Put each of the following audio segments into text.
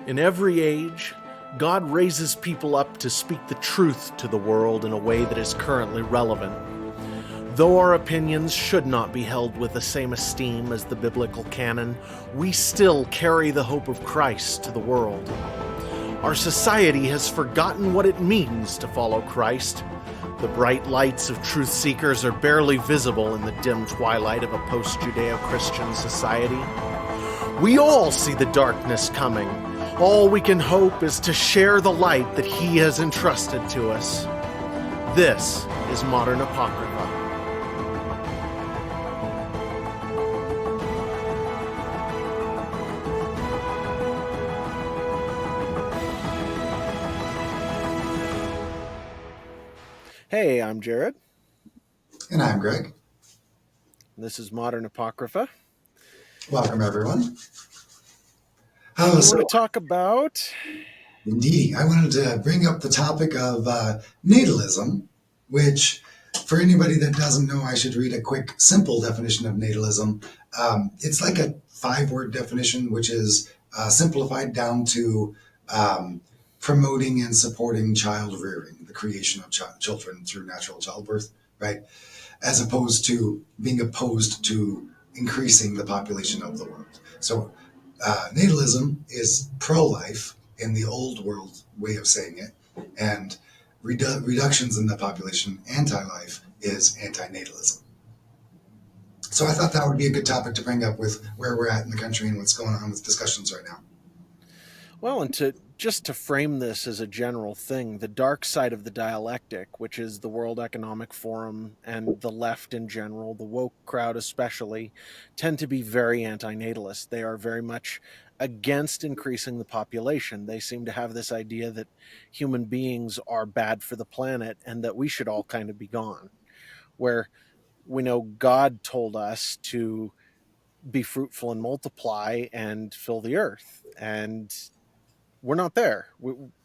In every age, God raises people up to speak the truth to the world in a way that is currently relevant. Though our opinions should not be held with the same esteem as the biblical canon, we still carry the hope of Christ to the world. Our society has forgotten what it means to follow Christ. The bright lights of truth seekers are barely visible in the dim twilight of a post-Judeo-Christian society. We all see the darkness coming. All we can hope is to share the light that He has entrusted to us. This is Modern Apocrypha. Hey, I'm Jared. And I'm Greg. This is Modern Apocrypha. Welcome, everyone. We want to talk about... Indeed, I wanted to bring up the topic of natalism, which, for anybody that doesn't know, I should read a quick, simple definition of natalism. It's like a 5-word definition, which is simplified down to promoting and supporting child rearing, the creation of children through natural childbirth, right? As opposed to being opposed to increasing the population of the world. So natalism is pro-life in the old world way of saying it, and reductions in the population, anti-life, is anti-natalism. So I thought that would be a good topic to bring up with where we're at in the country and what's going on with discussions right now. Well, and to frame this as a general thing, the dark side of the dialectic, which is the World Economic Forum and the left in general, the woke crowd especially, tend to be very anti-natalist. They are very much against increasing the population. They seem to have this idea that human beings are bad for the planet and that we should all kind of be gone. Where we know God told us to be fruitful and multiply and fill the earth, and we're not there.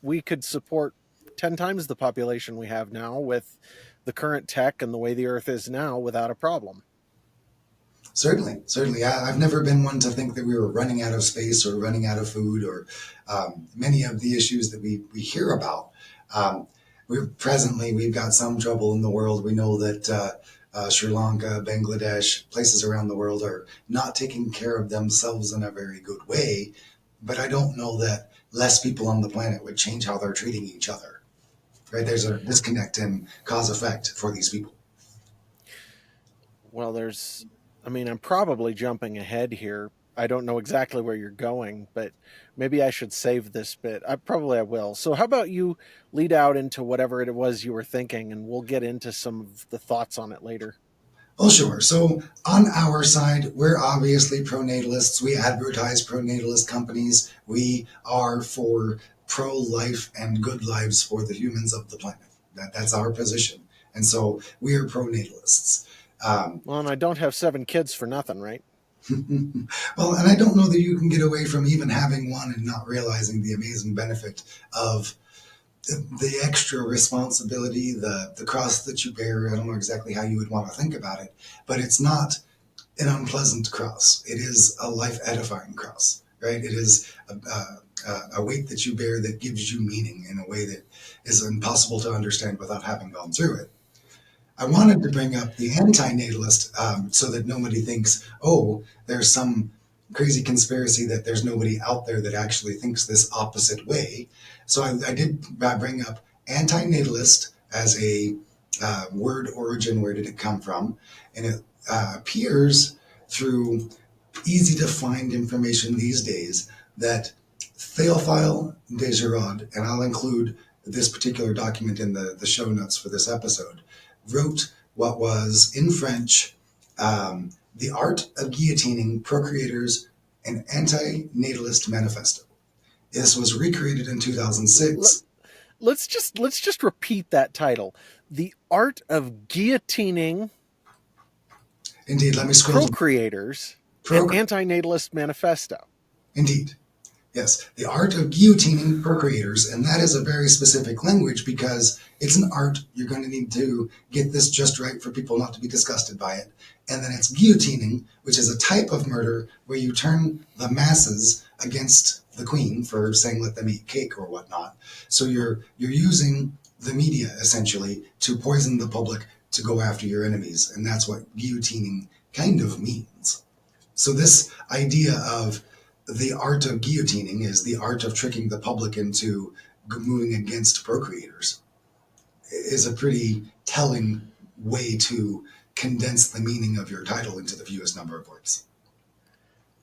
We could support 10 times the population we have now with the current tech and the way the earth is now without a problem. Certainly. I've never been one to think that we were running out of space or running out of food or many of the issues that we hear about. We've got some trouble in the world. We know that Sri Lanka, Bangladesh, places around the world are not taking care of themselves in a very good way. But I don't know that less people on the planet would change how they're treating each other. Right? There's a disconnect in cause effect for these people. Well, I'm probably jumping ahead here. I don't know exactly where you're going, but maybe I should save this bit. I will. So how about you lead out into whatever it was you were thinking, and we'll get into some of the thoughts on it later. Oh, sure. So on our side, we're obviously pronatalists. We advertise pronatalist companies. We are for pro-life and good lives for the humans of the planet. That's our position. And so we are pronatalists. Well, and I don't have 7 kids for nothing, right? Well, and I don't know that you can get away from even having one and not realizing the amazing benefit of the extra responsibility, the cross that you bear. I don't know exactly how you would want to think about it, but it's not an unpleasant cross. It is a life edifying cross, right? It is a weight that you bear that gives you meaning in a way that is impossible to understand without having gone through it. I wanted to bring up the anti-natalist so that nobody thinks, oh, there's some crazy conspiracy that there's nobody out there that actually thinks this opposite way. So I did bring up anti-natalist as a word origin. Where did it come from? And it appears through easy to find information these days that Théophile de Giraud, and I'll include this particular document in the show notes for this episode, wrote what was in French The Art of Guillotining Procreators, an Anti-Natalist Manifesto. This was recreated in 2006. Let's just repeat that title. The Art of Guillotining. Indeed, let me scroll. Procreators, an Anti-Natalist Manifesto. Indeed. Yes, the art of guillotining procreators, and that is a very specific language because it's an art. You're going to need to get this just right for people not to be disgusted by it. And then it's guillotining, which is a type of murder where you turn the masses against the queen for saying let them eat cake or whatnot. So you're using the media essentially to poison the public to go after your enemies, and that's what guillotining kind of means. So this idea of the art of guillotining is the art of tricking the public into moving against procreators is a pretty telling way to condense the meaning of your title into the fewest number of words.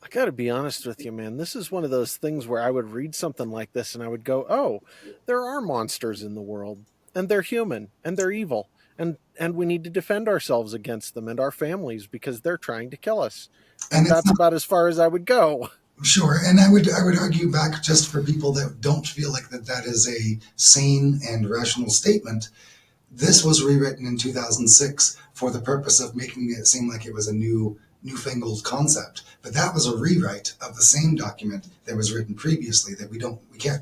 I got to be honest with you, man. This is one of those things where I would read something like this and I would go, "Oh, there are monsters in the world, and they're human, and they're evil, and we need to defend ourselves against them and our families because they're trying to kill us." And And it's that's not about as far as I would go. sure, and I would argue back just for people that don't feel like that is a sane and rational statement. This was rewritten in 2006 for the purpose of making it seem like it was a newfangled concept. But that was a rewrite of the same document that was written previously that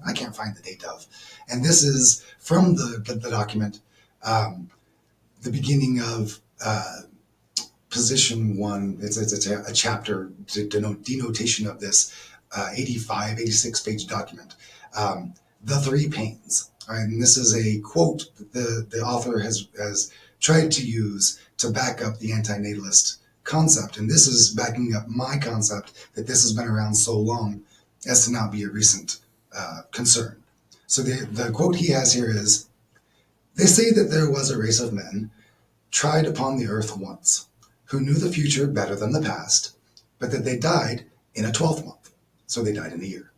I can't find the date of. And this is from the document, um, the beginning of position one. It's a chapter denotation of this 85, 86 page document. The three pains. All right, and this is a quote that the author has tried to use to back up the anti-natalist concept. And this is backing up my concept that this has been around so long as to not be a recent concern. So the quote he has here is, they say that there was a race of men tried upon the earth once, who knew the future better than the past, but that they died in a 12th month. So they died in a year.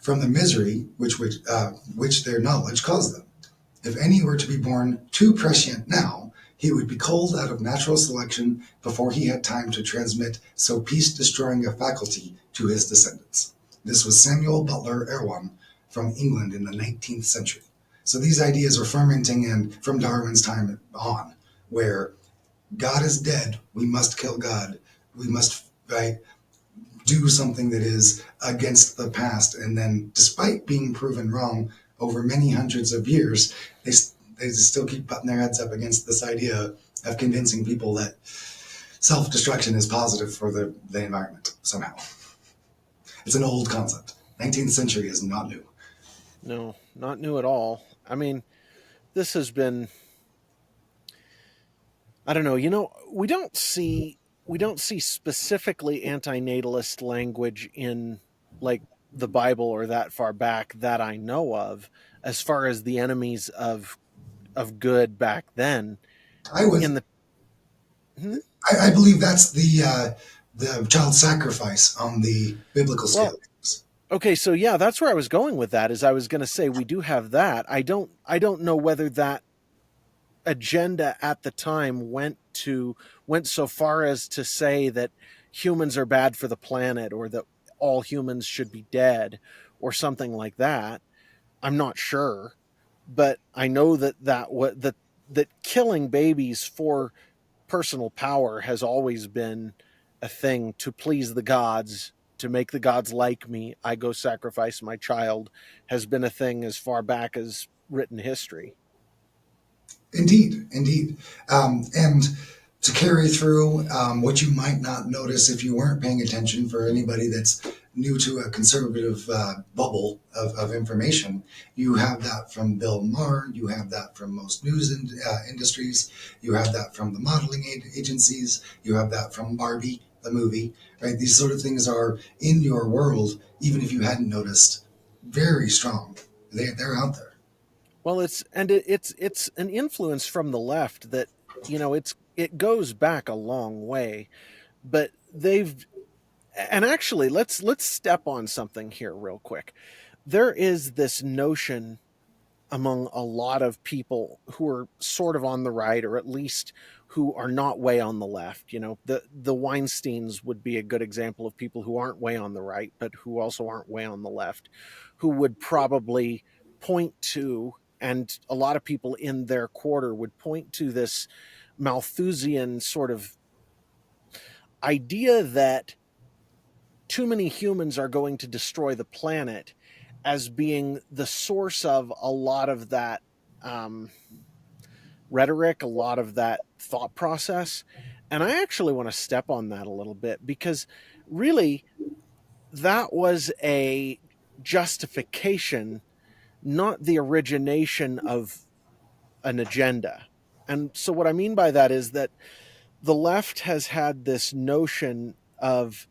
From the misery which their knowledge caused them. If any were to be born too prescient now, he would be culled out of natural selection before he had time to transmit so peace-destroying a faculty to his descendants. This was Samuel Butler Erewhon from England in the 19th century. So these ideas are fermenting and from Darwin's time on, where God is dead, we must kill God, we must right, do something that is against the past. And then, despite being proven wrong over many hundreds of years, they still keep putting their heads up against this idea of convincing people that self-destruction is positive for the environment somehow. It's an old concept. 19th century is not new. No, not new at all. I mean, this has been, I don't know, we don't see specifically anti-natalist language in like the Bible or that far back that I know of as far as the enemies of good back then I would, in the hmm? I believe that's the child sacrifice on the biblical scale. Well, okay, so yeah, that's where I was going with that is I was going to say we do have that. I don't know whether that agenda at the time went so far as to say that humans are bad for the planet or that all humans should be dead or something like that. I'm not sure, but I know that killing babies for personal power has always been a thing to please the gods, to make the gods like me. I go sacrifice my child has been a thing as far back as written history. Indeed, indeed. And to carry through what you might not notice if you weren't paying attention for anybody that's new to a conservative bubble of information, you have that from Bill Maher, you have that from most news industries, you have that from the modeling agencies, you have that from Barbie, the movie, right? These sort of things are in your world, even if you hadn't noticed, very strong. They're out there. Well, it's an influence from the left that it goes back a long way, but they've and actually let's step on something here real quick. There is this notion among a lot of people who are sort of on the right or at least who are not way on the left. The Weinsteins would be a good example of people who aren't way on the right but who also aren't way on the left, who would probably point to, and a lot of people in their quarter would point to this Malthusian sort of idea that too many humans are going to destroy the planet as being the source of a lot of that um, rhetoric, a lot of that thought process. And I actually want to step on that a little bit because really that was a justification, not the origination of an agenda. And so, what I mean by that is that the left has had this notion of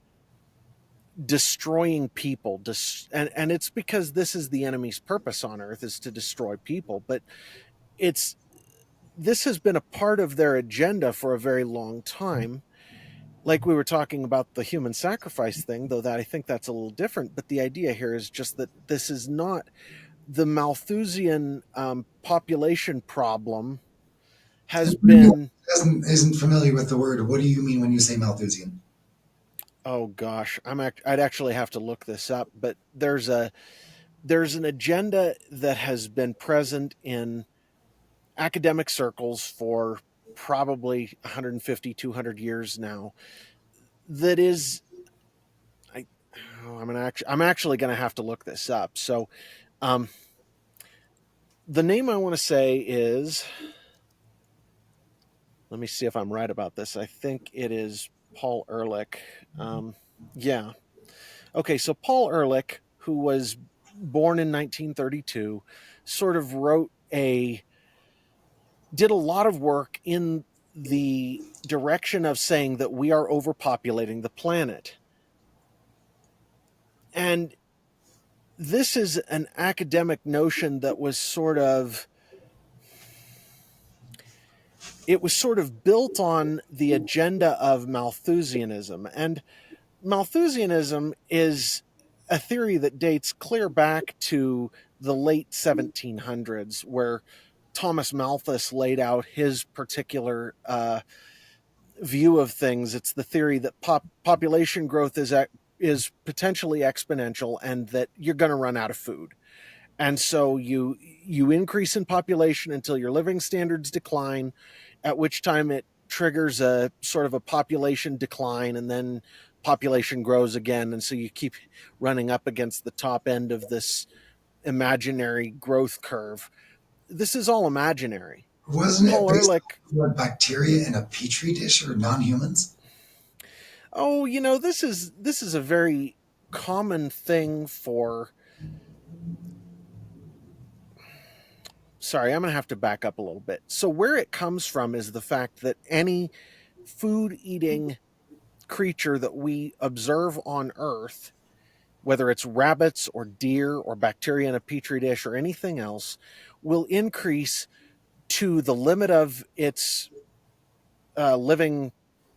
destroying people, and it's because this is the enemy's purpose on earth, is to destroy people. But it's this has been a part of their agenda for a very long time. Like we were talking about the human sacrifice thing, though that I think that's a little different. But the idea here is just that this is not the Malthusian population problem has And for anyone been. who isn't familiar with the word, what do you mean when you say Malthusian? Oh gosh, I'd actually have to look this up, but there's an agenda that has been present in academic circles for probably 150 200 years now, that is I I'm actually going to have to look this up. So um the name I want to say is, let me see if I'm right about this. I think it is Paul Ehrlich. Yeah. Okay, so Paul Ehrlich, who was born in 1932, sort of did a lot of work in the direction of saying that we are overpopulating the planet. And this is an academic notion that was sort of built on the agenda of Malthusianism. And Malthusianism is a theory that dates clear back to the late 1700s, where Thomas Malthus laid out his particular view of things. It's the theory that population growth is potentially exponential, and that you're going to run out of food. And so you increase in population until your living standards decline, at which time it triggers a sort of a population decline, and then population grows again, and so you keep running up against the top end of this imaginary growth curve. This is all imaginary. Wasn't it Paul based Ehrlich. on bacteria in a petri dish or non-humans? Oh, this is a very common thing for. Sorry, I'm going to have to back up a little bit. So where it comes from is the fact that any food eating creature that we observe on Earth, whether it's rabbits or deer or bacteria in a petri dish or anything else, will increase to the limit of its living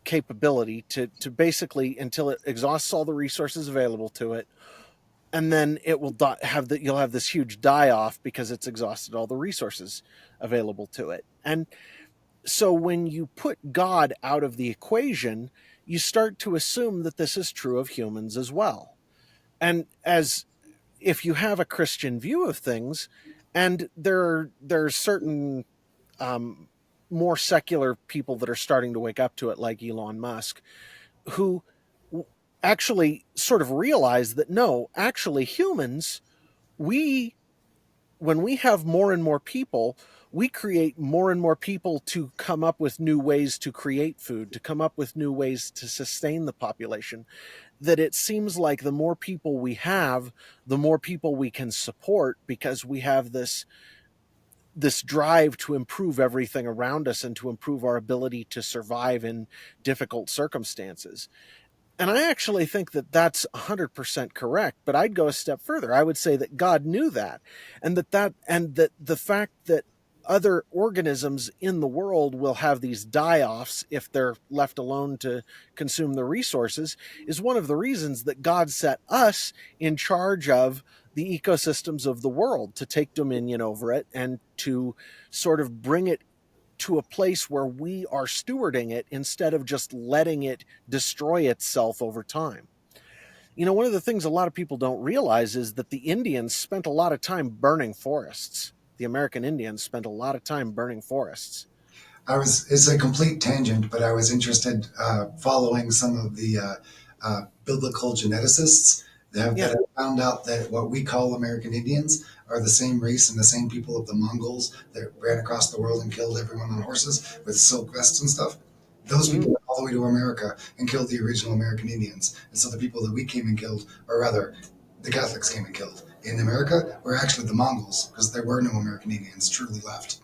capability, to basically until it exhausts all the resources available to it, and then it will you'll have this huge die off because it's exhausted all the resources available to it. And so when you put God out of the equation, you start to assume that this is true of humans as well. And as if you have a Christian view of things, and there's certain um, more secular people that are starting to wake up to it, like Elon Musk, who actually sort of realize that no, actually humans, we when we have more and more people, we create more and more people to come up with new ways to create food, to come up with new ways to sustain the population. That it seems like the more people we have, the more people we can support, because we have this drive to improve everything around us and to improve our ability to survive in difficult circumstances. And I actually think that that's 100% correct, but I'd go a step further. I would say that God knew that, and that the fact that other organisms in the world will have these die-offs if they're left alone to consume the resources is one of the reasons that God set us in charge of the ecosystems of the world, to take dominion over it and to sort of bring it to a place where we are stewarding it instead of just letting it destroy itself over time. One of the things a lot of people don't realize is that the Indians spent a lot of time burning forests. The American Indians spent a lot of time burning forests. It's a complete tangent, but I was interested following some of the biblical geneticists that Yeah. have found out that what we call American Indians are the same race and the same people of the Mongols that ran across the world and killed everyone on horses with silk vests and stuff. Those Mm-hmm. people went all the way to America and killed the original American Indians. And so the people that we came and killed, or rather, the Catholics came and killed. In America, were actually the Mongols, because there were no American Indians truly left.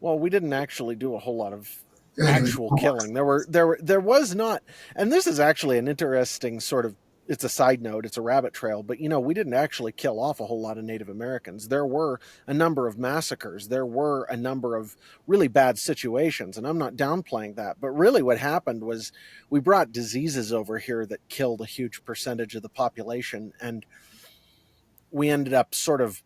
Well, we didn't actually do a whole lot of Anyway, actual killing. There was not, and this is actually an interesting sort of, it's a side note, it's a rabbit trail, but we didn't actually kill off a whole lot of Native Americans. There were a number of massacres. There were a number of really bad situations, and I'm not downplaying that. But really what happened was we brought diseases over here that killed a huge percentage of the population, and we ended up sort of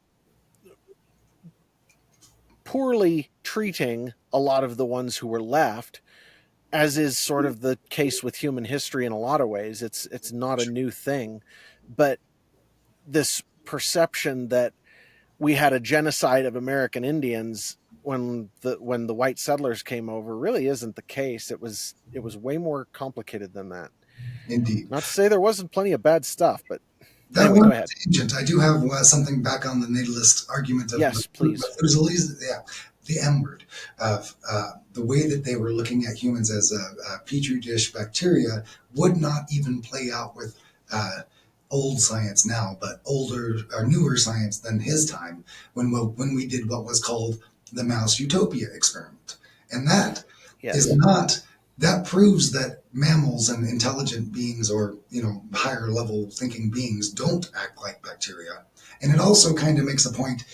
poorly treating a lot of the ones who were left, as is sort of the case with human history in a lot of ways. It's not a new thing, but this perception that we had a genocide of American Indians when the white settlers came over really isn't the case. It was way more complicated than that. indeed. Not to say there wasn't plenty of bad stuff, but That anyway, one go ahead. tangent, I do have something back on the natalist argument of Yes, please. Methuselah's, yeah, the M word, of the way that they were looking at humans as a petri dish bacteria would not even play out with old science now, but older or newer science than his time when we did what was called the mouse utopia experiment, and that is Yes. not that proves that mammals and intelligent beings or higher level thinking beings don't act like bacteria, and it also kind of makes a point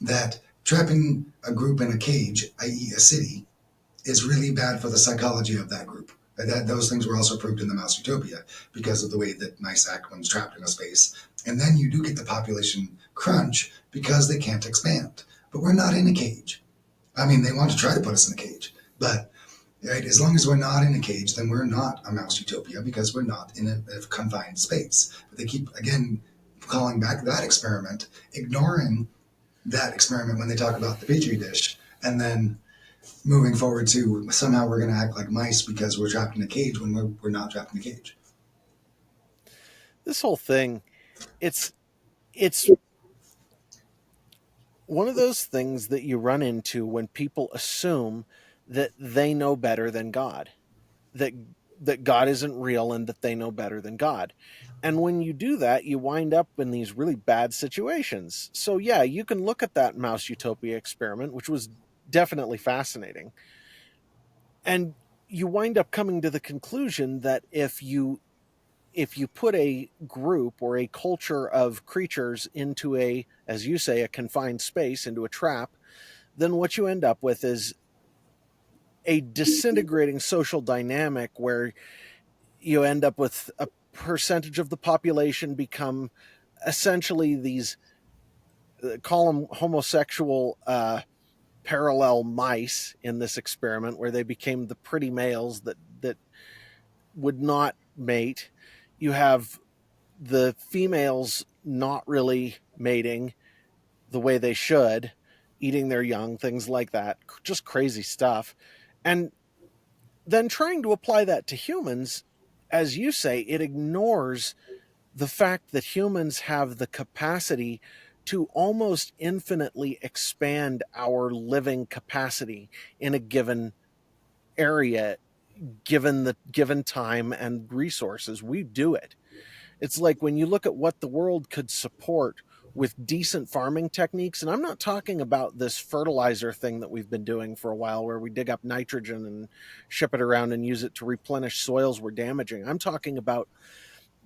that trapping a group in a cage, i.e. a city, is really bad for the psychology of that group. Those things were also proved in the mouse utopia because of the way that mice act when trapped in a space, and then you do get the population crunch because they can't expand, but we're not in a cage. I mean, they want to try to put us in a cage, but right, as long as we're not in a cage, then we're not a mouse utopia because we're not in a confined space. But they keep, again, calling back that experiment, ignoring that experiment when they talk about the petri dish, and then moving forward to somehow we're going to act like mice because we're trapped in a cage when we're not trapped in a cage. This whole thing, it's one of those things that you run into when people assume that they know better than God, that God isn't real and that they know better than God. And when you do that, you wind up in these really bad situations. So yeah, you can look at that mouse utopia experiment, which was definitely fascinating, and you wind up coming to the conclusion that if you put a group or a culture of creatures into a, as you say, a confined space, into a trap, then what you end up with is a disintegrating social dynamic where you end up with a percentage of the population become essentially these, call them homosexual, parallel mice in this experiment, where they became the pretty males that would not mate. You have the females not really mating the way they should, eating their young, things like that, just crazy stuff. And then trying to apply that to humans, as you say, it ignores the fact that humans have the capacity to almost infinitely expand our living capacity in a given area, given the given time and resources. We do it. It's like when you look at what the world could support with decent farming techniques, and I'm not talking about this fertilizer thing that we've been doing for a while where we dig up nitrogen and ship it around and use it to replenish soils we're damaging. I'm talking about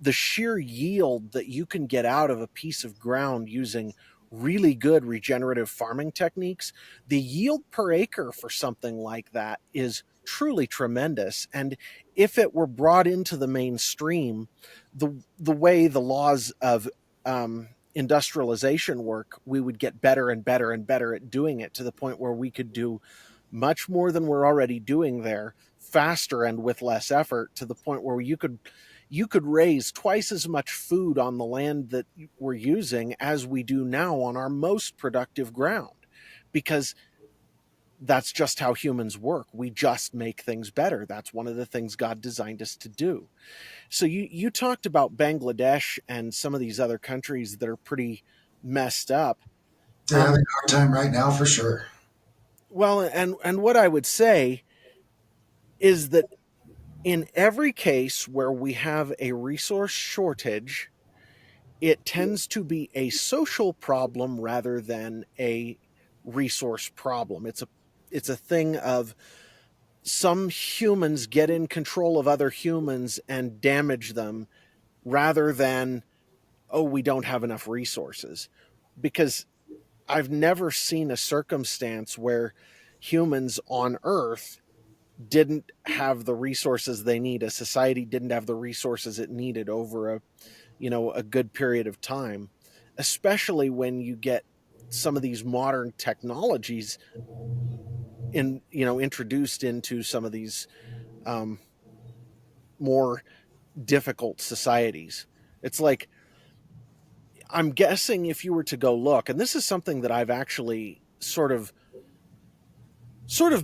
the sheer yield that you can get out of a piece of ground using really good regenerative farming techniques. The yield per acre for something like that is truly tremendous. And if it were brought into the mainstream, the way the laws of industrialization work, we would get better and better and better at doing it, to the point where we could do much more than we're already doing there, faster and with less effort, to the point where you could raise twice as much food on the land that we're using as we do now on our most productive ground, because that's just how humans work. We just make things better. That's one of the things God designed us to do. So you talked about Bangladesh and some of these other countries that are pretty messed up. They're having Um, a hard time right now for sure. well, and what I would say is that in every case where we have a resource shortage, it tends to be a social problem rather than a resource problem. It's a thing of some humans get in control of other humans and damage them rather than, oh, we don't have enough resources. Because I've never seen a circumstance where humans on Earth didn't have the resources they need. A society didn't have the resources it needed over a good period of time, especially when you get some of these modern technologies introduced into some of these um, more difficult societies. It's like, I'm guessing if you were to go look, and this is something that I've actually sort of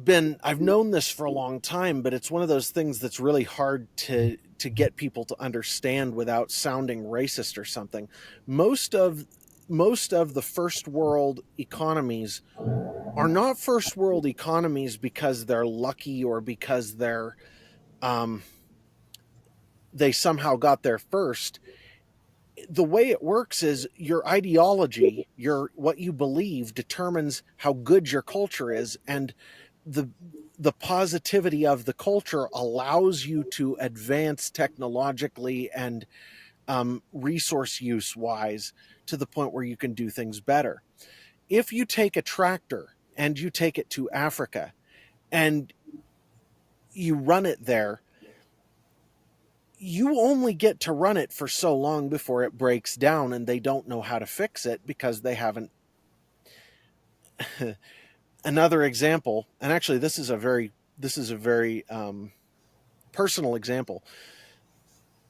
been, I've known this for a long time, but it's one of those things that's really hard to get people to understand without sounding racist or something. Most of the first world economies are not first world economies because they're lucky or because um they somehow got there first. The way it works is your ideology, your what you believe determines how good your culture is, and the the positivity of the culture allows you to advance technologically and resource use wise to the point where you can do things better. If you take a tractor and you take it to Africa and you run it there, you only get to run it for so long before it breaks down and they don't know how to fix it because they haven't. Another example, and actually this is a very personal example.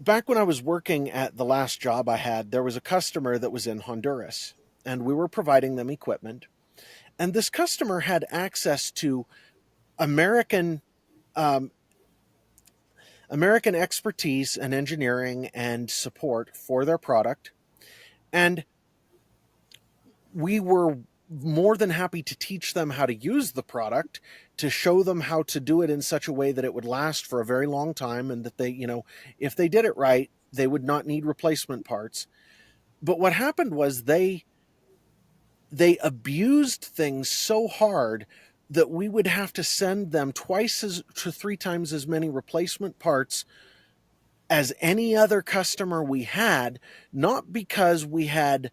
Back when I was working at the last job I had, there was a customer that was in Honduras, and we were providing them equipment. And this customer had access to American um, American expertise and engineering and support for their product, and we were more than happy to teach them how to use the product, to show them how to do it in such a way that it would last for a very long time, and that if they did it right, they would not need replacement parts. But what happened was they abused things so hard that we would have to send them twice as to three times as many replacement parts as any other customer we had, not because we had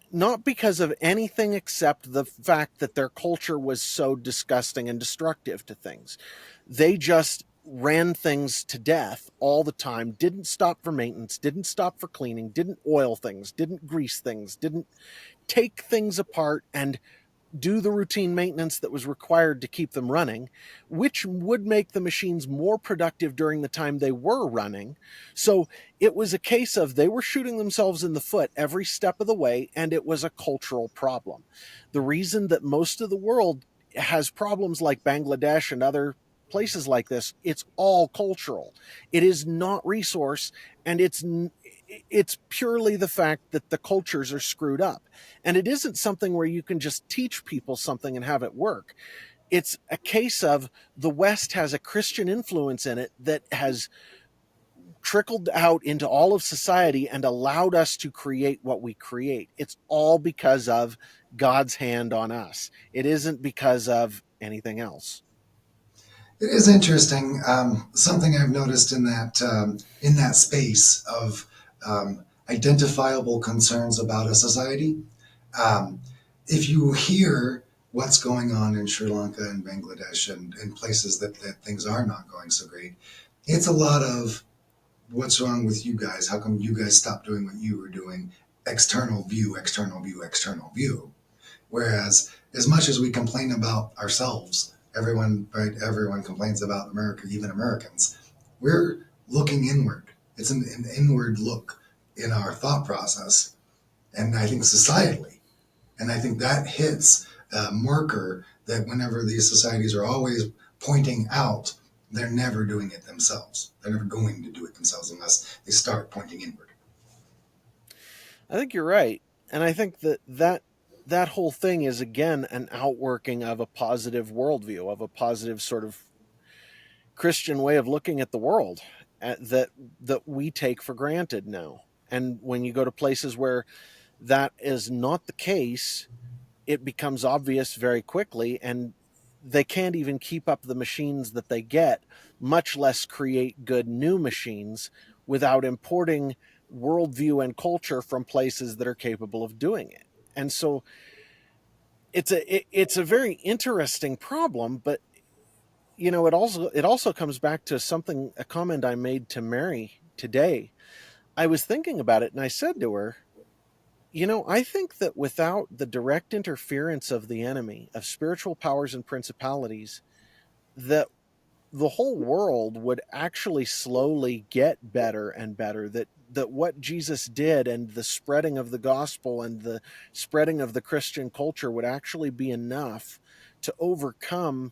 not because of anything except the fact that their culture was so disgusting and destructive to things. They just ran things to death all the time, didn't stop for maintenance, didn't stop for cleaning, didn't oil things, didn't grease things, didn't take things apart and do the routine maintenance that was required to keep them running, which would make the machines more productive during the time they were running. So it was a case of they were shooting themselves in the foot every step of the way, and it was a cultural problem. The reason that most of the world has problems like Bangladesh and other places like this, it's all cultural. It is not resource, and it's purely the fact that the cultures are screwed up. And it isn't something where you can just teach people something and have it work. It's a case of the West has a Christian influence in it that has trickled out into all of society and allowed us to create what we create. It's all because of God's hand on us. It isn't because of anything else. It is interesting. Something I've noticed in that space of identifiable concerns about a society. Um, if you hear what's going on in Sri Lanka and Bangladesh and places that things are not going so great, it's a lot of what's wrong with you guys? How come you guys stopped doing what you were doing? External view, external view, external view. Whereas, as much as we complain about ourselves, everyone, right? Everyone complains about America, even Americans. We're looking inward. It's an inward look in our thought process, and I think societally, and I think that hits a marker that whenever these societies are always pointing out, they're never doing it themselves. They're never going to do it themselves unless they start pointing inward. I think you're right. And I think that whole thing is again an outworking of a positive worldview, of a positive sort of Christian way of looking at the world that we take for granted now. And when you go to places where that is not the case, it becomes obvious very quickly, and they can't even keep up the machines that they get, much less create good new machines without importing worldview and culture from places that are capable of doing it. And so it's a very interesting problem, but it also comes back to a comment I made to Mary today. I was thinking about it and I said to her, I think that without the direct interference of the enemy, of spiritual powers and principalities, that the whole world would actually slowly get better and better. That what Jesus did and the spreading of the gospel and the spreading of the Christian culture would actually be enough to overcome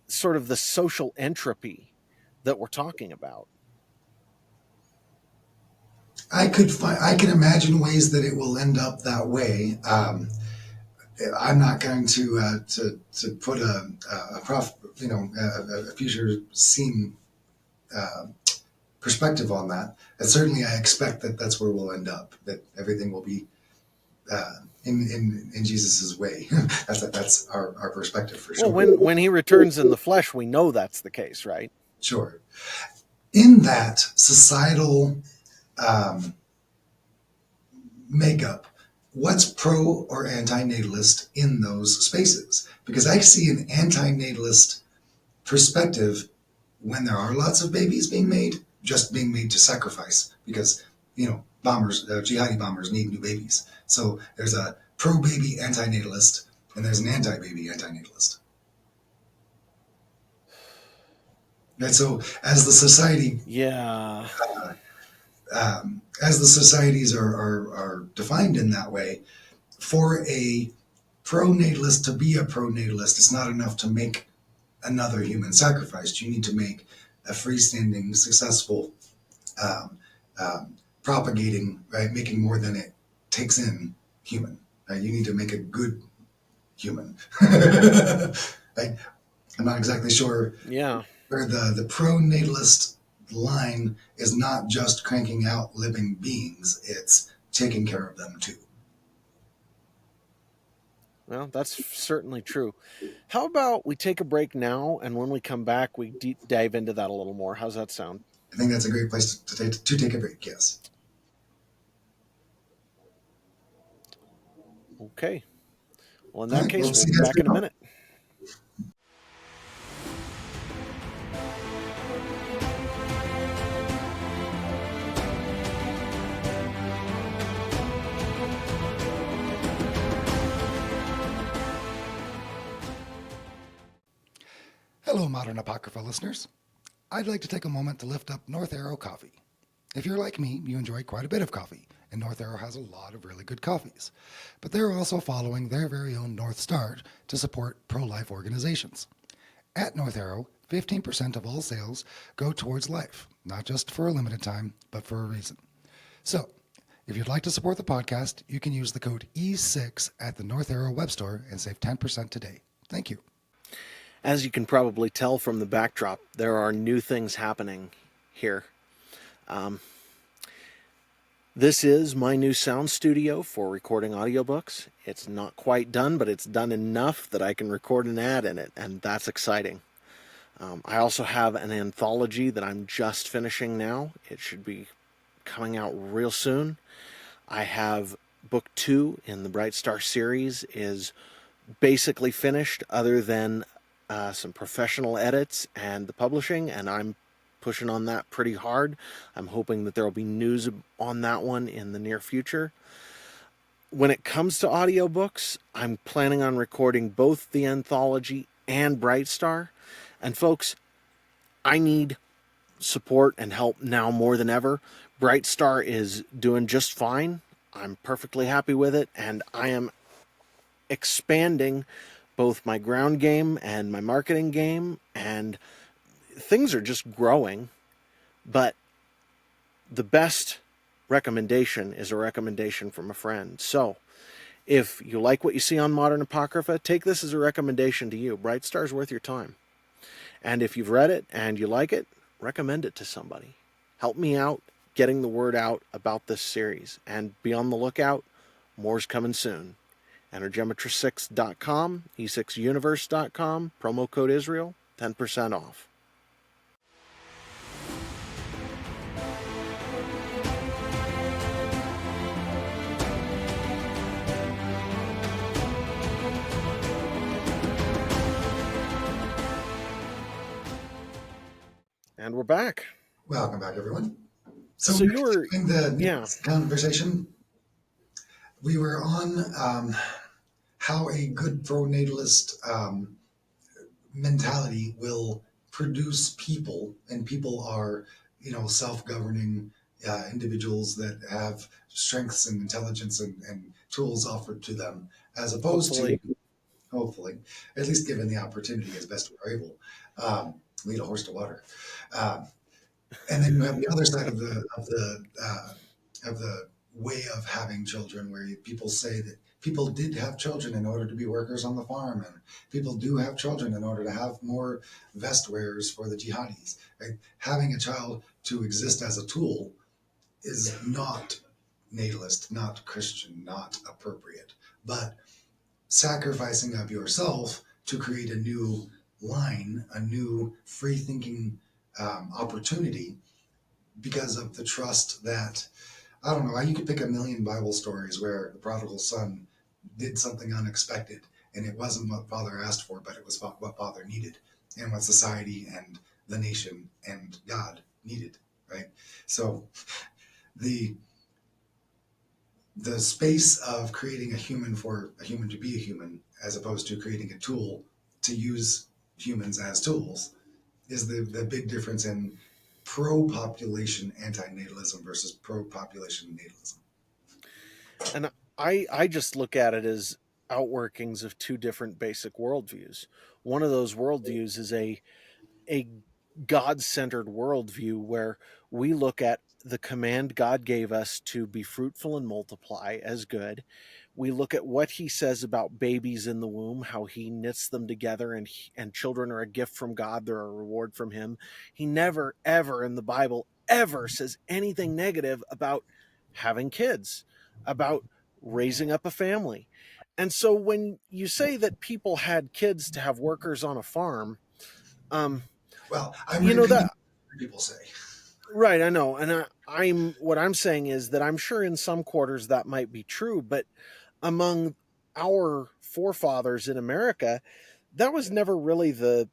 sort of the social entropy that we're talking about. I can imagine ways that it will end up that way. I'm not going to put a prof, a future scene uh, perspective on that. And certainly, I expect that that's where we'll end up. That everything will be in Jesus's way. That's our perspective for Well, sure. when he returns in the flesh, we know that's the case, right? Sure. In that societal um, makeup, what's pro or anti-natalist in those spaces? Because I see an anti-natalist perspective when there are lots of babies being made, just being made to sacrifice because, bombers, jihadi bombers need new babies. So there's a pro-baby anti-natalist and there's an anti-baby anti-natalist. And so Yeah. as the societies are defined in that way, for a pro-natalist to be a pro-natalist, it's not enough to make another human sacrifice. You need to make a freestanding, successful, um, propagating, right, making more than it takes in human. Right? You need to make a good human. Right? I'm not exactly sure Yeah. where the pro-natalist line is not just cranking out living beings; it's taking care of them too. Well, that's certainly true. How about we take a break now, and when we come back, we dive into that a little more? How's that sound? I think that's a great place to take a break. Yes. Okay. Well, in All that right. We'll case, we'll see be you guys back in a later on. minute. Hello, Modern Apocrypha listeners. I'd like to take a moment to lift up North Arrow Coffee. If you're like me, you enjoy quite a bit of coffee, and North Arrow has a lot of really good coffees. But they're also following their very own North Star to support pro-life organizations. At North Arrow, 15% of all sales go towards life, not just for a limited time, but for a reason. So, if you'd like to support the podcast, you can use the code E6 at the North Arrow web store and save 10% today. Thank you. As you can probably tell from the backdrop, there are new things happening here. This is my new sound studio for recording audiobooks. It's not quite done, but it's done enough that I can record an ad in it, and that's exciting. I also have an anthology that I'm just finishing now. It should be coming out real soon. I have book 2 in the Bright Star series is basically finished, other than some professional edits and the publishing, and I'm pushing on that pretty hard. I'm hoping that there will be news on that one in the near future. When it comes to audiobooks, I'm planning on recording both the anthology and Bright Star. And folks, I need support and help now more than ever. Bright Star is doing just fine. I'm perfectly happy with it, and I am expanding both my ground game and my marketing game, and things are just growing. But the best recommendation is a recommendation from a friend. So if you like what you see on Modern Apocrypha, take this as a recommendation to you. Bright Star's worth your time. And if you've read it and you like it, recommend it to somebody. Help me out. getting the word out about this series. And be on the lookout. More's coming soon. Energemetra6.com, e6universe.com, promo code Israel, 10% off. And we're back. Welcome back, everyone. So So we're you were, continuing the yeah, conversation. We were on how a good pro-natalist mentality will produce people, and people are, self-governing individuals that have strengths and intelligence and tools offered to them, as opposed to, hopefully. hopefully, at least given the opportunity as best we're able, lead a horse to water. Um, and then you have the other side of the way of having children, where people say that people did have children in order to be workers on the farm, and people do have children in order to have more vest wearers for the jihadis. Right? Having a child to exist as a tool is not natalist, not Christian, not appropriate. But sacrificing of yourself to create a new line, a new free thinking opportunity, because of the trust that, I don't know, you could pick a million Bible stories where the prodigal son did something unexpected, and it wasn't what father asked for, but it was what father needed, and what society and the nation and God needed, right? So the the space of creating a human for a human to be a human, as opposed to creating a tool to use humans as tools, is the big difference in pro-population anti-natalism versus pro-population natalism. And I just look at it as outworkings of two different basic worldviews. One of those worldviews is a God centered worldview where we look at the command God gave us to be fruitful and multiply as good. We look at what he says about babies in the womb, how he knits them together, and children are a gift from God, they're a reward from him. He never, ever in the Bible, ever says anything negative about having kids, about raising up a family. And so when you say that people had kids to have workers on a farm, um, Well, I'm you know repeating that what people say. right, I know. And I'm what I'm saying is that I'm sure in some quarters that might be true, but among our forefathers in America, that was never really the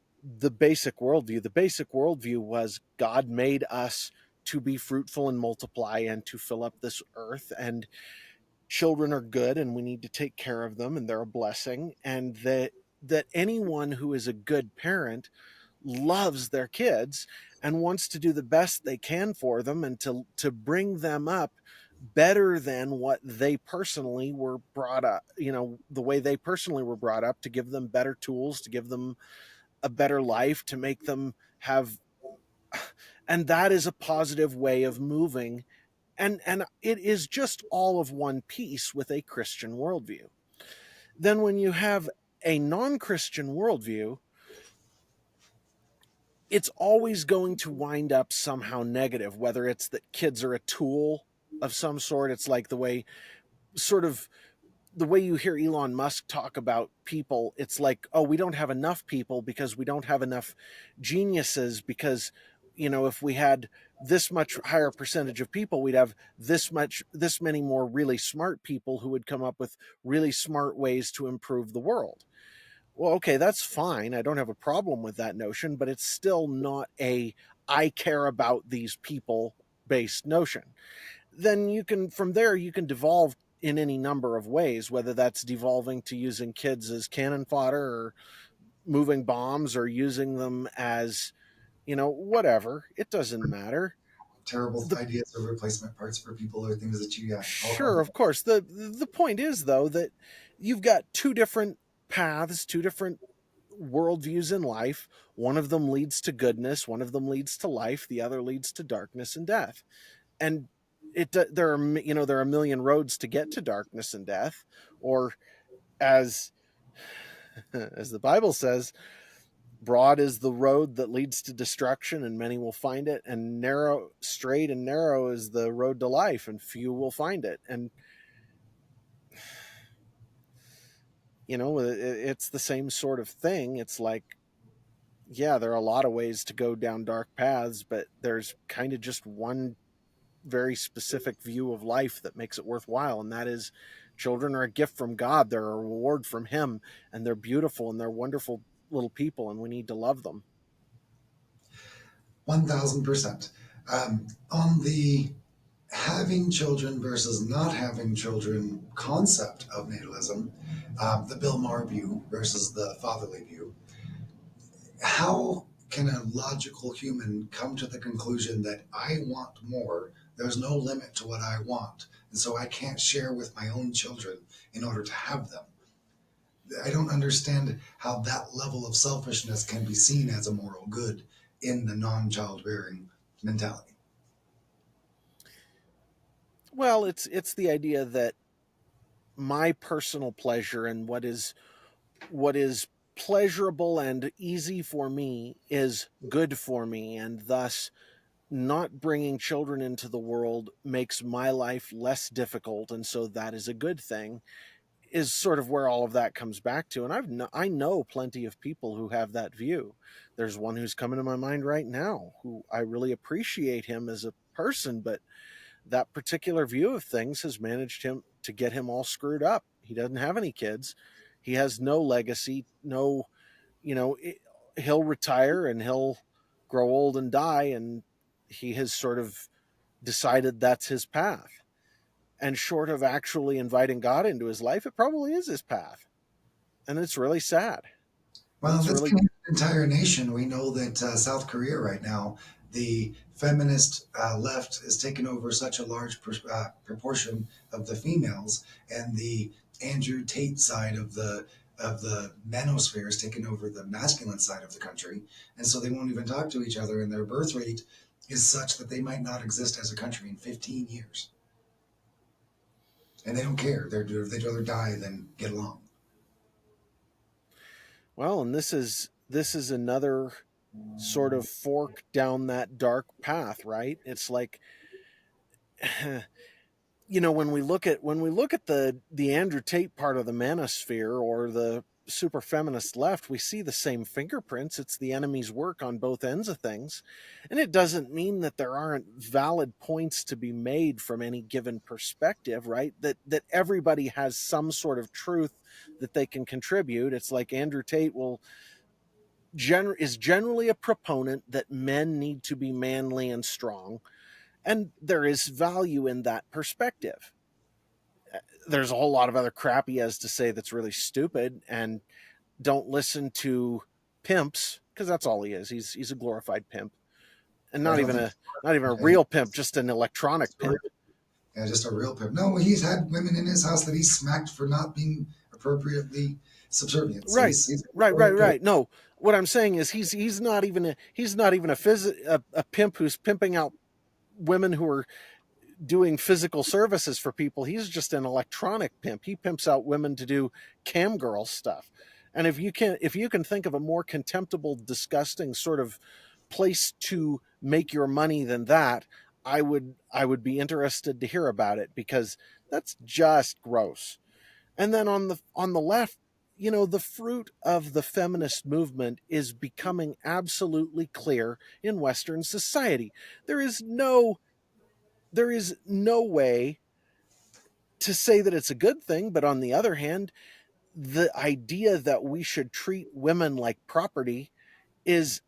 basic worldview. The basic worldview was God made us to be fruitful and multiply and to fill up this earth, and children are good and we need to take care of them and they're a blessing, and that anyone who is a good parent loves their kids and wants to do the best they can for them and to bring them up better than what they personally were brought up, the way they personally were brought up, to give them better tools, to give them a better life, to make them have, and that is a positive way of moving, and it is just all of one piece with a Christian worldview. Then when you have a non-Christian worldview, it's always going to wind up somehow negative, whether it's that kids are a tool of some sort. It's like sort of the way you hear Elon Musk talk about people. It's like, oh, we don't have enough people because we don't have enough geniuses, because if we had this much higher percentage of people, we'd have this many more really smart people who would come up with really smart ways to improve the world. Well, okay, that's fine. I don't have a problem with that notion, but it's still not a I care about these people based notion. Then from there, you can devolve in any number of ways, whether that's devolving to using kids as cannon fodder, or moving bombs, or using them as, whatever. It doesn't matter. Terrible The ideas of replacement parts for people or things that you, yeah, all Sure, of course. The point is, though, that you've got two different paths, two different worldviews in life. One of them leads to goodness, one of them leads to life, the other leads to darkness and death. And there are a million roads to get to darkness and death, or as as the Bible says, Broad is the road that leads to destruction, and many will find it. And narrow, straight and narrow is the road to life, and few will find it. And it's the same sort of thing. It's like, yeah, there are a lot of ways to go down dark paths, but there's kind of just one very specific view of life that makes it worthwhile, and that is children are a gift from God. They're a reward from Him, and they're beautiful and they're wonderful little people, and we need to love them. 1000%. On the having children versus not having children concept of natalism, the Bill Maher view versus the fatherly view, how can a logical human come to the conclusion that I want more? There's no limit to what I want, and so I can't share with my own children in order to have them. I don't understand how that level of selfishness can be seen as a moral good in the non childbearing mentality. Well, it's the idea that my personal pleasure and what is pleasurable and easy for me is good for me, and thus not bringing children into the world makes my life less difficult, and so that is a good thing, is sort of where all of that comes back to. And I know plenty of people who have that view. There's one who's coming to my mind right now who I really appreciate him as a person, but that particular view of things has managed him to get him all screwed up. He doesn't have any kids. He has no legacy, no, you know, he'll retire and he'll grow old and die, and he has sort of decided that's his path. And short of actually inviting God into his life, it probably is his path. And it's really sad. And Well, it's that's really, kind of an entire nation. We know that South Korea right now, the feminist left has taken over such a large proportion of the females, and the Andrew Tate side of the manosphere has taken over the masculine side of the country, and so they won't even talk to each other. And their birth rate is such that they might not exist as a country in 15 years, and they don't care. They'd rather die than get along. well, and this is another sort of fork down that dark path, right? It's like when we look at the Andrew Tate part of the manosphere or the super feminist left, we see the same fingerprints. It's the enemy's work on both ends of things. And it doesn't mean that there aren't valid points to be made from any given perspective, right? That everybody has some sort of truth that they can contribute. It's like Andrew Tate is generally a proponent that men need to be manly and strong, and there is value in that perspective. There's a whole lot of other crap he has to say that's really stupid, and don't listen to pimps, because that's all he is. He's a glorified pimp, and I not don't even think. a not even a real pimp, just an electronic pimp. Yeah, just a real pimp. No, he's had women in his house that he's smacked for not being appropriately subservient. So Right, he's right, right, right. No, what I'm saying is he's not even a pimp who's pimping out women who are doing physical services for people. He's just an electronic pimp. He pimps out women to do cam girl stuff. And if you can think of a more contemptible, disgusting sort of place to make your money than that, I would be interested to hear about it, because that's just gross. And then on the left, the fruit of the feminist movement is becoming absolutely clear in Western society. There is no there is no way to say that it's a good thing, but on the other hand, the idea that we should treat women like property is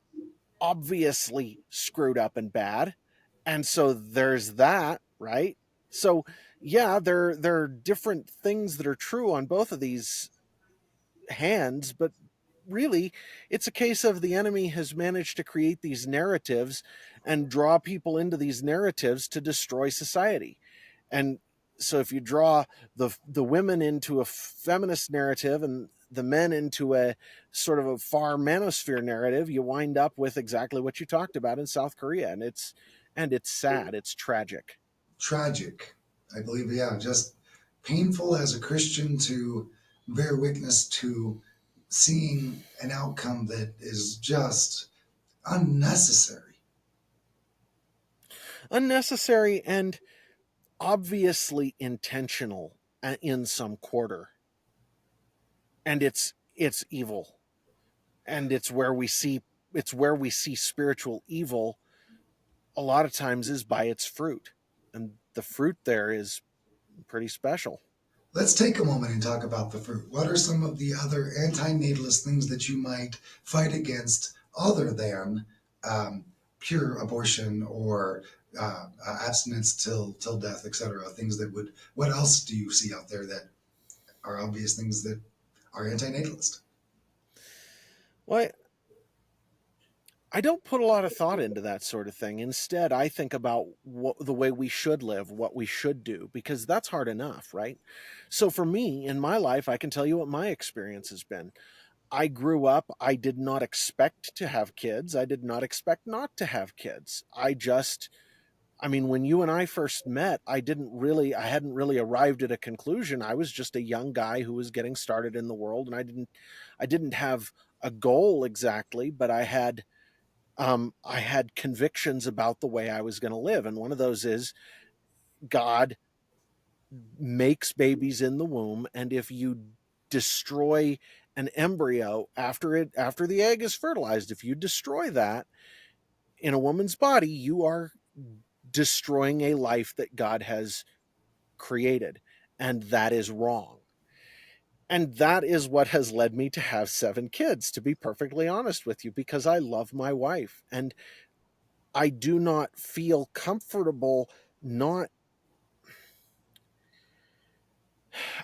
obviously screwed up and bad. And so there's that, right? So yeah, there are different things that are true on both of these hands, but really it's a case of the enemy has managed to create these narratives and draw people into these narratives to destroy society. And so if you draw the women into a feminist narrative and the men into a sort of a far manosphere narrative, you wind up with exactly what you talked about in South Korea. And it's sad, it's tragic. tragic. I believe, yeah, just painful as a Christian to bear witness to seeing an outcome that is just unnecessary. Unnecessary and obviously intentional in some quarter. And it's evil. And it's where we see spiritual evil a lot of times is by its fruit. And the fruit there is pretty special. Let's take a moment and talk about the fruit. What are some of the other anti-natalist things that you might fight against other than um, pure abortion or abstinence till death, etc.? Things that would. What else do you see out there that are obvious things that are anti-natalist? Well, I don't put a lot of thought into that sort of thing. Instead, I think about the way we should live, what we should do, because that's hard enough, right? So for me, in my life, I can tell you what my experience has been. I grew up, I did not expect to have kids. I did not expect not to have kids. I mean, when you and I first met, I hadn't really arrived at a conclusion. I was just a young guy who was getting started in the world, and I didn't have a goal exactly, but I had convictions about the way I was going to live. And one of those is God makes babies in the womb. And if you destroy an embryo after the egg is fertilized, if you destroy that in a woman's body, you are destroying a life that God has created. And that is wrong. And that is what has led me to have 7 kids, to be perfectly honest with you, because I love my wife. And I do not feel comfortable not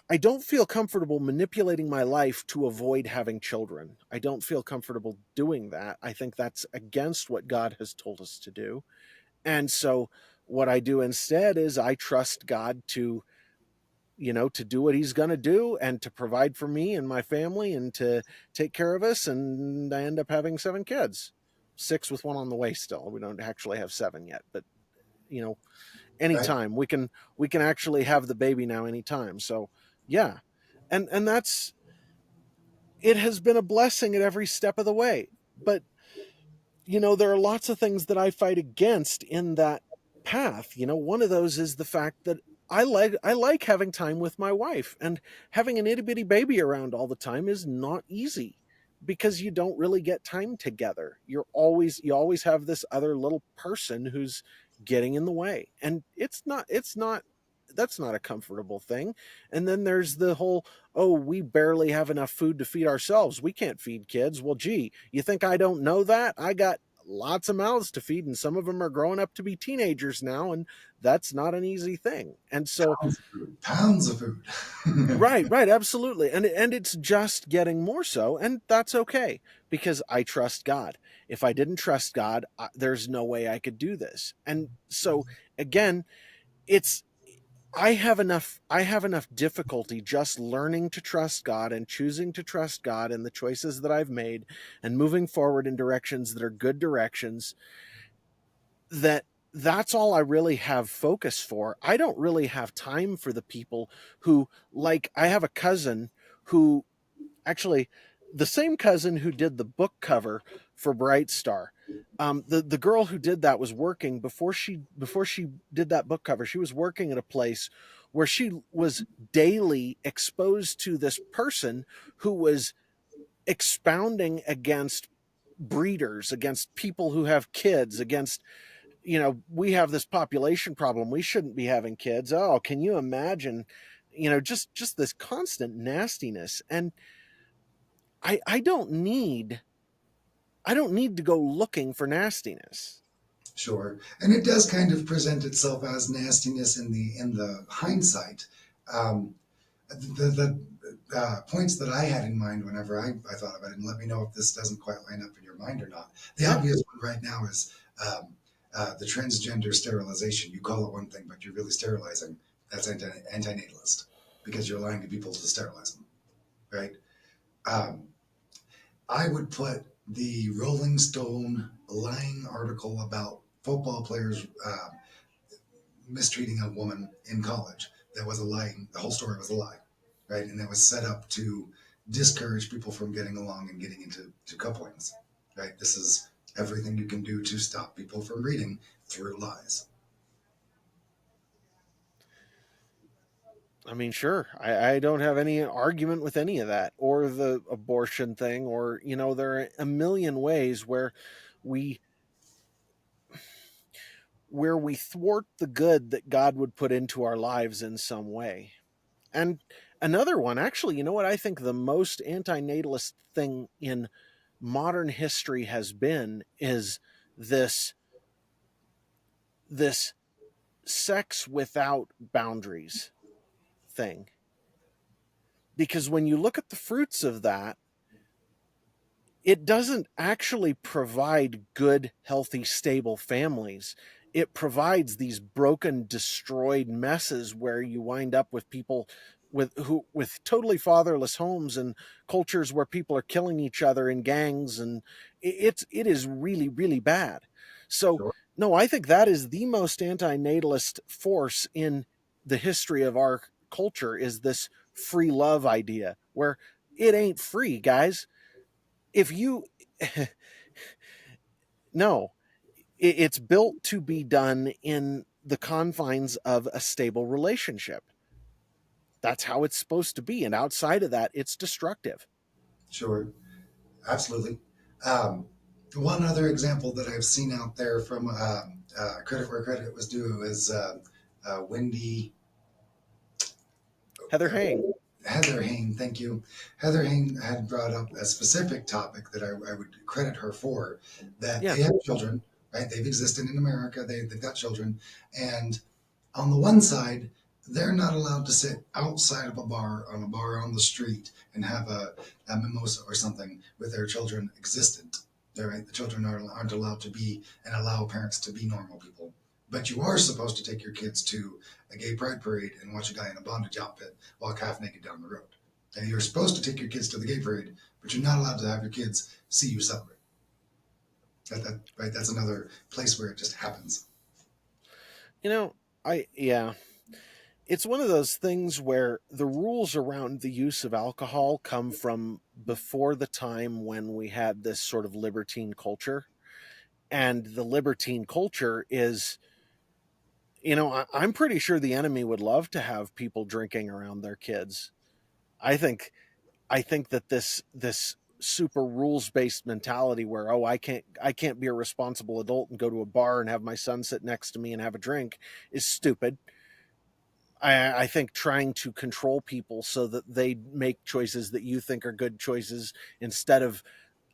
I don't feel comfortable manipulating my life to avoid having children. I don't feel comfortable doing that. I think that's against what God has told us to do. And so what I do instead is I trust God to, to do what he's going to do and to provide for me and my family and to take care of us, and I end up having 7 kids. 6 with one on the way still. We don't actually have 7 yet, but you know, Right? anytime we can actually have the baby now anytime. So yeah, and that's it has been a blessing at every step of the way. But there are lots of things that I fight against in that path. One of those is the fact that I like having time with my wife, and having an itty bitty baby around all the time is not easy because you don't really get time together. You always have this other little person who's getting in the way, and it's not that's not a comfortable thing. And then there's the whole, oh, we barely have enough food to feed ourselves. We can't feed kids. Well, gee, you think I don't know that? I got lots of mouths to feed, and some of them are growing up to be teenagers now, and that's not an easy thing. And so, Pounds of food. Pounds of food. right, right, absolutely. And it's just getting more so, and that's okay because I trust God. If I didn't trust God, there's no way I could do this. And so, again, it's I have enough difficulty just learning to trust God and choosing to trust God in the choices that I've made and moving forward in directions that are good directions, that's all I really have focus for. I don't really have time for the people who, like, I have a cousin who, actually, the same cousin who did the book cover for Bright Star. The girl who did that was working before she did that book cover. She was working at a place where she was daily exposed to this person who was expounding against breeders, against people who have kids, against, we have this population problem. We shouldn't be having kids. Oh, can you imagine? Just this constant nastiness. And I don't need to go looking for nastiness. Sure, and it does kind of present itself as nastiness in the hindsight. Um, the points that I had in mind whenever I thought about it, and let me know if this doesn't quite line up in your mind or not. The Yeah. obvious one right now is the transgender sterilization. You call it one thing, but you're really sterilizing. That's anti-natalist because you're allowing people to sterilize them, right? Um, I would put the Rolling Stone lying article about football players mistreating a woman in college. That was a lie. The whole story was a lie, right? And that was set up to discourage people from getting along and getting into couplings. Right? This is everything you can do to stop people from reading through lies. I mean, sure, I don't have any argument with any of that, or the abortion thing, or, there are a million ways we we thwart the good that God would put into our lives in some way. And another one, actually, you know what I think the most antinatalist thing in modern history has been is this this sex without boundaries thing. Because when you look at the fruits of that, it doesn't actually provide good, healthy, stable families. It provides these broken, destroyed messes where you wind up with people with totally fatherless homes, and cultures where people are killing each other in gangs, and it is really, really bad. So Sure. no, I think that is the most anti-natalist force in the history of our culture, is this free love idea, where it ain't free, guys. If you No, it's built to be done in the confines of a stable relationship. That's how it's supposed to be, and outside of that, it's destructive. Sure. Absolutely. Um, One other example that I've seen out there from credit where credit was due is Wendy Heather Hang. Heather Hain. Thank you. Heather Hain had brought up a specific topic that I would credit her for. That Yeah. they have children, right? They've existed in America. They've got children, and on the one side, they're not allowed to sit outside of a bar on the street and have a mimosa or something with their children existent. Right? The children aren't allowed to be and allow parents to be normal people. But you are supposed to take your kids to a gay pride parade and watch a guy in a bondage outfit walk half naked down the road. And you're supposed to take your kids to the gay parade, but you're not allowed to have your kids see you celebrate. Right? That's another place where it just happens. You know, yeah. It's one of those things where the rules around the use of alcohol come from before the time when we had this sort of libertine culture. And the libertine culture is, I'm pretty sure the enemy would love to have people drinking around their kids. I think I think that this super rules based mentality where, oh, I can't be a responsible adult and go to a bar and have my son sit next to me and have a drink, is stupid. I think trying to control people so that they make choices that you think are good choices, instead of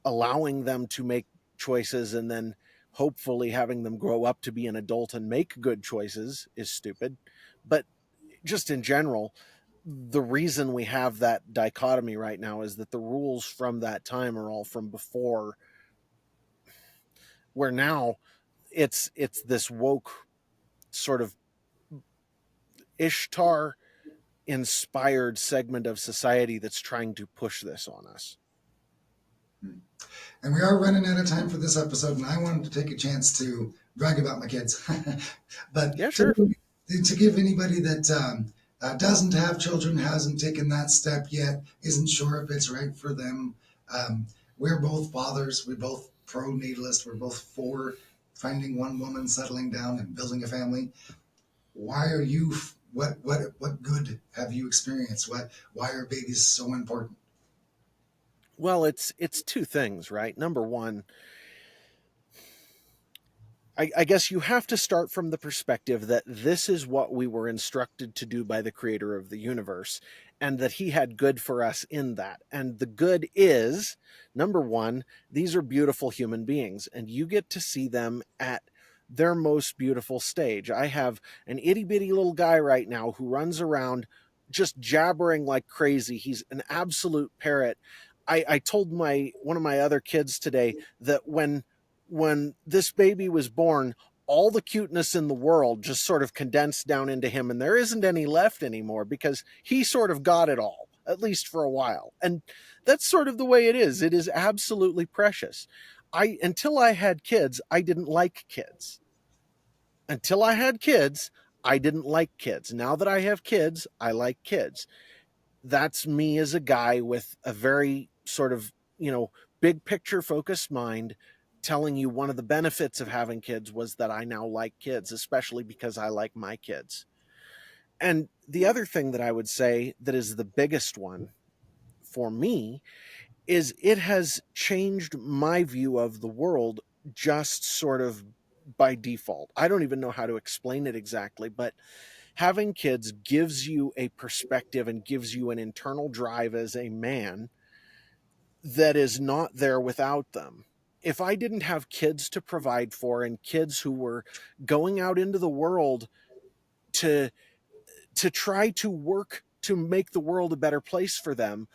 allowing them to make choices and then hopefully having them grow up to be an adult and make good choices, is stupid. But just in general, the reason we have that dichotomy right now is that the rules from that time are all from before, where now it's this woke sort of Ishtar inspired segment of society that's trying to push this on us. And we are running out of time for this episode, and I wanted to take a chance to brag about my kids. But Yeah, sure. to give anybody that doesn't have children, hasn't taken that step yet, isn't sure if it's right for them, um, we're both fathers. We're both pro natalist. We're both for finding one woman, settling down, and building a family. Why are you? What good have you experienced? Why are babies so important? Well, it's two things, right? Number one, I guess you have to start from the perspective that this is what we were instructed to do by the creator of the universe, and that he had good for us in that. And the good is, number one, these are beautiful human beings, and you get to see them at their most beautiful stage. I have an itty bitty little guy right now who runs around just jabbering like crazy. He's an absolute parrot. I told my one of my other kids today that when this baby was born, all the cuteness in the world just sort of condensed down into him, and there isn't any left anymore because he sort of got it all, at least for a while. And that's sort of the way it is. It is absolutely precious. I Until I had kids, I didn't like kids. Until I had kids, I didn't like kids. Now that I have kids, I like kids. That's me as a guy with a very sort of, big picture focused mind, telling you one of the benefits of having kids was that I now like kids, especially because I like my kids. And the other thing that I would say that is the biggest one for me is it has changed my view of the world just sort of by default. I don't even know how to explain it exactly, but having kids gives you a perspective and gives you an internal drive as a man that is not there without them. If I didn't have kids to provide for and kids who were going out into the world to try to work to make the world a better place for them,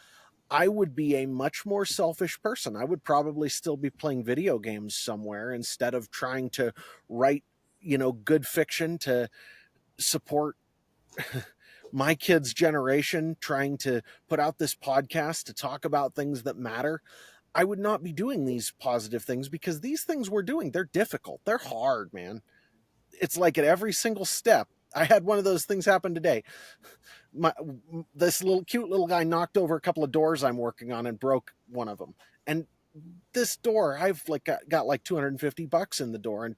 I would be a much more selfish person. I would probably still be playing video games somewhere instead of trying to write, good fiction to support my kids' generation, trying to put out this podcast to talk about things that matter. I would not be doing these positive things because these things we're doing, they're difficult. They're hard, man. It's like at every single step. I had one of those things happen today. My This little cute little guy knocked over a couple of doors I'm working on and broke one of them. And this door, I've like got like $250 in the door, and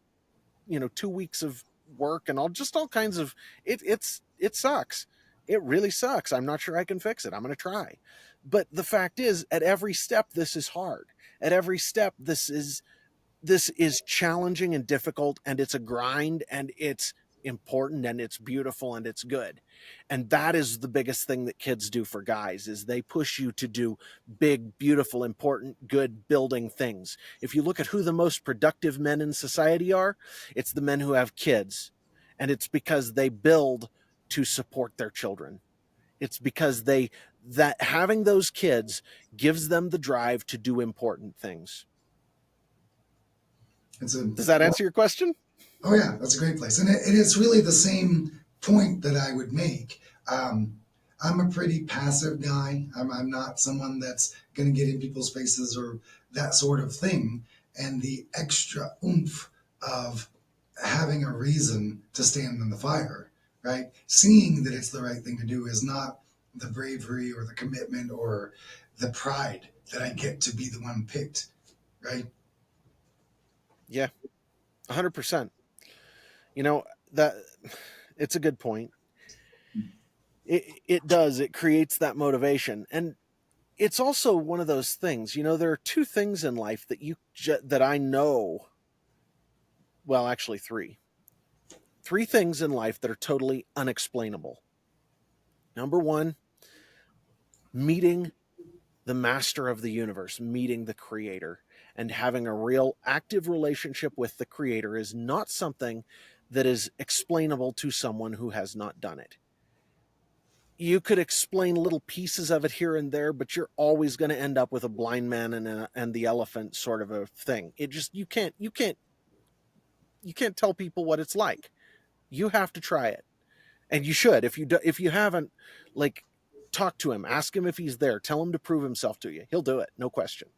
2 weeks of work and all kinds of it sucks. It really sucks. I'm not sure I can fix it. I'm going to try. But the fact is, at every step, this is hard. At every step, this is challenging and difficult, and it's a grind, and it's important, and it's beautiful, and it's good. And that is the biggest thing that kids do for guys, is they push you to do big, beautiful, important, good building things. If you look at who the most productive men in society are, it's the men who have kids. And it's because they build to support their children. It's because that having those kids gives them the drive to do important things. It's a Does that answer your question? Oh yeah, that's a great place, and it's really the same point that I would make. I'm a pretty passive guy. I'm not someone that's going to get in people's faces or that sort of thing. And the extra oomph of having a reason to stand in the fire, right? Seeing that it's the right thing to do is not the bravery or the commitment or the pride that I get to be the one picked, right? Yeah, 100%. That it's a good point. It does. It creates that motivation, and it's also one of those things. There are two things in life that I know. Well, actually, three things in life that are totally unexplainable. Number one, meeting the master of the universe, meeting the creator, and having a real active relationship with the creator is not something that is explainable to someone who has not done it. You could explain little pieces of it here and there, but you're always going to end up with a blind man and the elephant sort of a thing. It just you can't tell people what it's like. You have to try it, and you should. If you haven't, like, talk to him, ask him if he's there, tell him to prove himself to you. He'll do it, no question.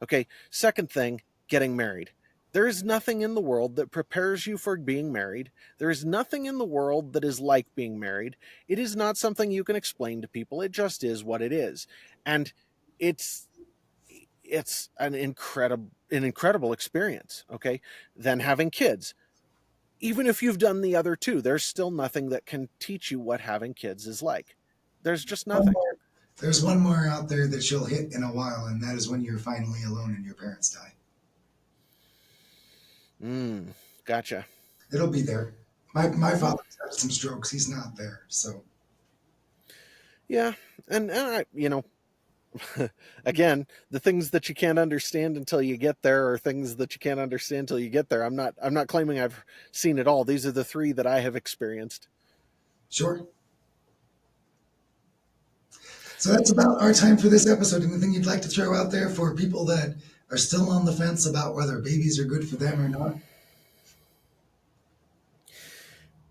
Okay. Second thing, getting married. There is nothing in the world that prepares you for being married. There is nothing in the world that is like being married. It is not something you can explain to people. It just is what it is. And it's it's an incredible experience. Okay. Then having kids. Even if you've done the other two, there's still nothing that can teach you what having kids is like. There's just One nothing. more. There's one more out there that you'll hit in a while, and that is when you're finally alone and your parents die. Gotcha. It'll be there. My father's had some strokes. He's not there. So, Yeah. And again, the things that you can't understand until you get there are things that you can't understand until you get there. I'm not claiming I've seen it all. These are the three that I have experienced. sure. So that's about our time for this episode. Anything you'd like to throw out there for people that are still on the fence about whether babies are good for them or not?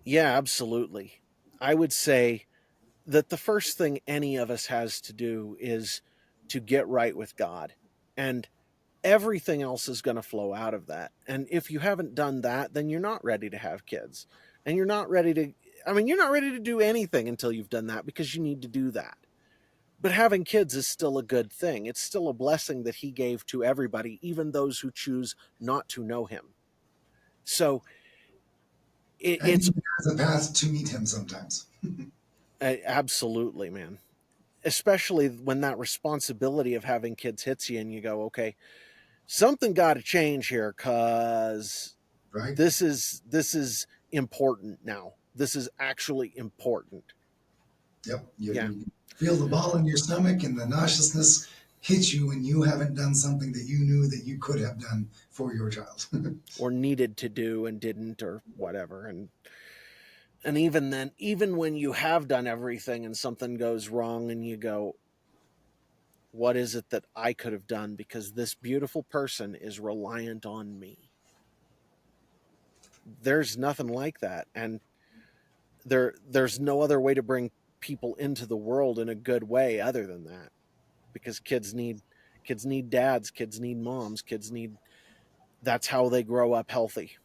Yeah, absolutely. I would say that the first thing any of us has to do is to get right with God. And everything else is going to flow out of that. And if you haven't done that, then you're not ready to have kids. And you're not ready to do anything until you've done that, because you need to do that. But having kids is still a good thing. It's still a blessing that he gave to everybody, even those who choose not to know him. So And it's even has a path to meet him sometimes. absolutely, man. Especially when that responsibility of having kids hits you and you go, okay, something got to change here because Right? this is important now. This is actually important. Yep. Yeah. You feel the ball in your stomach and the nauseousness hits you when you haven't done something that you knew that you could have done for your child. Or needed to do and didn't or whatever. And even then, even when you have done everything and something goes wrong and you go, what is it that I could have done because this beautiful person is reliant on me? There's nothing like that. And there's no other way to bring people into the world in a good way other than that, because kids need dads, kids need moms, kids need that's how they grow up healthy.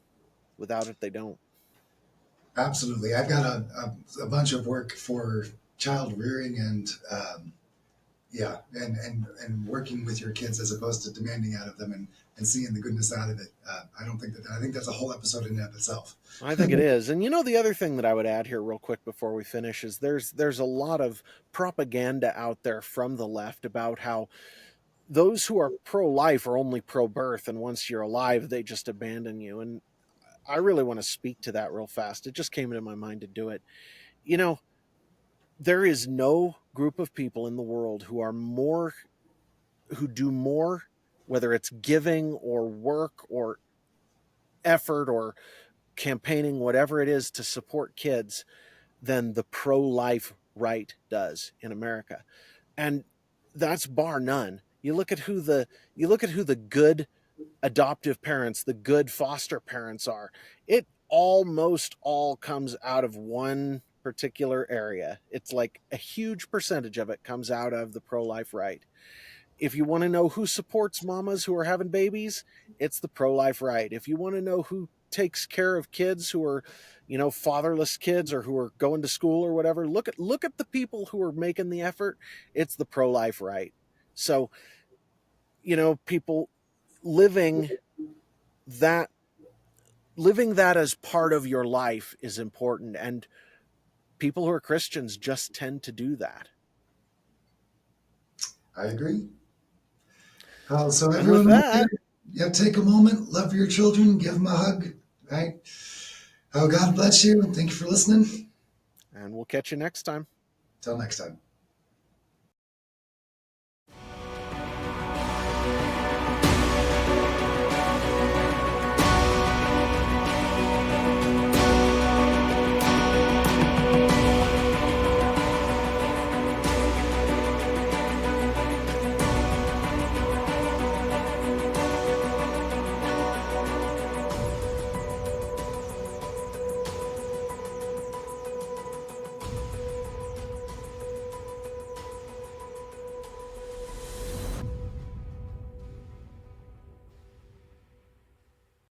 Without it they don't. Absolutely. I've got a bunch of work for child rearing and yeah, and working with your kids as opposed to demanding out of them and seeing the goodness out of it. I don't think that I think that's a whole episode in and of itself. I think it is. And the other thing that I would add here real quick before we finish is there's a lot of propaganda out there from the left about how those who are pro-life are only pro-birth, and once you're alive they just abandon you. And I really want to speak to that real fast. It just came into my mind to do it. You know, there is no group of people in the world who do more, whether it's giving or work or effort or campaigning, whatever it is, to support kids than the pro-life right does in America. And that's bar none. You look at who the good adoptive parents, the good foster parents are. It almost all comes out of one particular area. It's like a huge percentage of it comes out of the pro-life right. If you want to know who supports mamas who are having babies, it's the pro-life right. If you want to know who takes care of kids who are, fatherless kids or who are going to school or whatever, look at the people who are making the effort. It's the pro-life right. So, people living that living that as part of your life is important, and people who are Christians just tend to do that. I agree. So And with everyone out there, that, yeah, take a moment, love your children, give them a hug. Right? Oh, God bless you, and thank you for listening. and we'll catch you next time. Till next time.